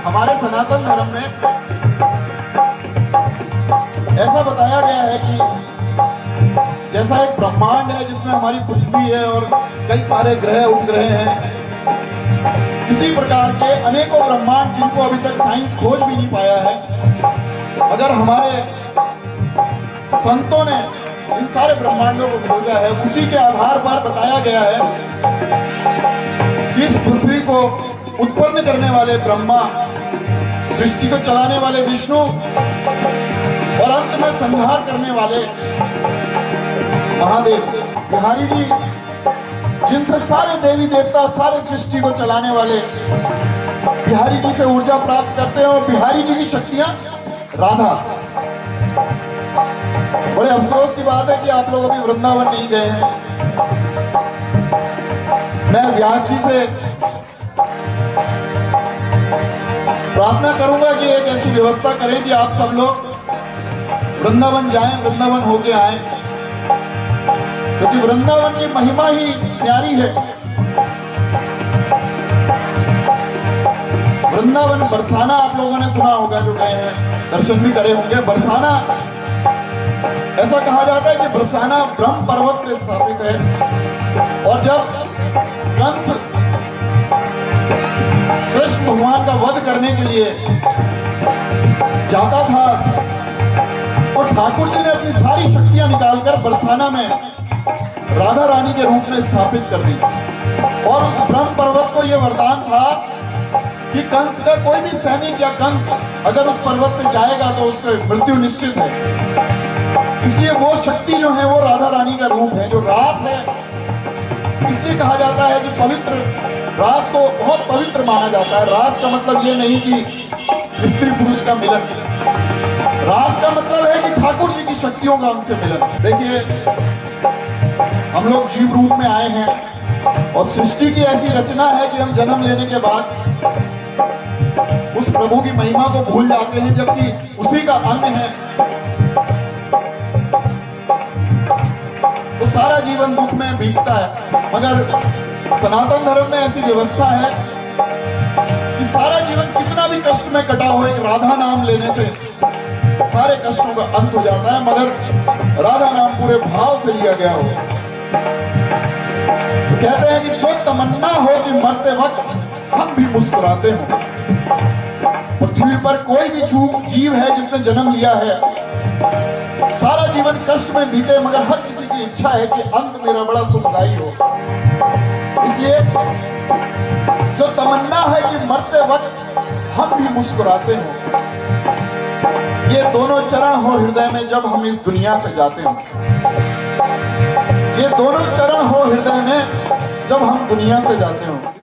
हमारे सनातन धर्म में ऐसा बताया गया है कि जैसा एक ब्रह्मांड है जिसमें हमारी पृथ्वी है और कई सारे ग्रह उपग्रह हैं, इसी प्रकार के अनेकों ब्रह्मांड जिनको अभी तक साइंस खोज भी नहीं पाया है, अगर हमारे संतों ने इन सारे ब्रह्मांडों को खोजा है, उसी के आधार पर बताया गया है कि इस पृथ्वी को उत्पन्न करने वाले ब्रह्मा, सृष्टि को चलाने वाले विष्णु और अंत में संहार करने वाले महादेव बिहारी जी, जिनसे सारे देवी देवता सारे सृष्टि को चलाने वाले बिहारी जी से ऊर्जा प्राप्त करते हैं। और बिहारी जी की शक्तियां राधा। बड़े अफसोस की बात है कि आप लोग अभी वृंदावन नहीं गए हैं। मैं व्यास जी से प्रार्थना करूंगा कि एक ऐसी व्यवस्था करें कि आप सब लोग वृंदावन जाएं, वृंदावन होके आएं, क्योंकि वृंदावन की महिमा ही न्यारी है। वृंदावन बरसाना आप लोगों ने सुना होगा, जो गए हैं दर्शन भी करे होंगे। बरसाना, ऐसा कहा जाता है कि बरसाना ब्रह्म पर्वत पे स्थापित है। और जब कंस कृष्ण भगवान का वध करने के लिए जाता था, तो ठाकुर जी ने अपनी सारी शक्तियां निकालकर बरसाना में राधा रानी के रूप में स्थापित कर दी। और उस ब्रह्म पर्वत को यह वरदान था कि कंस का कोई भी सैनिक या कंस अगर उस पर्वत पे जाएगा तो उसकी मृत्यु निश्चित है। इसलिए वो शक्ति जो है वो राधा रानी का रूप है। जो रास है, इसलिए कहा जाता है कि पवित्र रास को बहुत पवित्र माना जाता है। रास का मतलब ये नहीं कि स्त्री पुरुष का मिलन, रास का मतलब है कि ठाकुर जी की शक्तियों का हमसे मिलन। देखिए, हम लोग जीव रूप में आए हैं और सृष्टि की ऐसी रचना है कि हम जन्म लेने के बाद उस प्रभु की महिमा को भूल जाते हैं, जबकि उसी का अन्न है। तो सारा जीवन दुख में बीतता है। मगर सनातन धर्म में ऐसी व्यवस्था है कि सारा जीवन कितना भी कष्ट में कटा हो, एक राधा नाम लेने से सारे कष्टों का अंत हो जाता है। मगर राधा नाम पूरे भाव से लिया गया हो। तो कहते हैं कि जो तमन्ना हो कि मरते वक्त हम भी मुस्कुराते हो। पृथ्वी पर कोई भी जीव है जिसने जन्म लिया है, सारा जीवन कष्ट में बीते, मगर हर किसी की इच्छा है कि अंत मेरा बड़ा सुखदायी हो। इसलिए जो तमन्ना है कि मरते वक्त हम भी मुस्कुराते हो, ये दोनों चरण हो हृदय में जब हम इस दुनिया से जाते हो। ये दोनों चरण हो हृदय में जब हम दुनिया से जाते हो।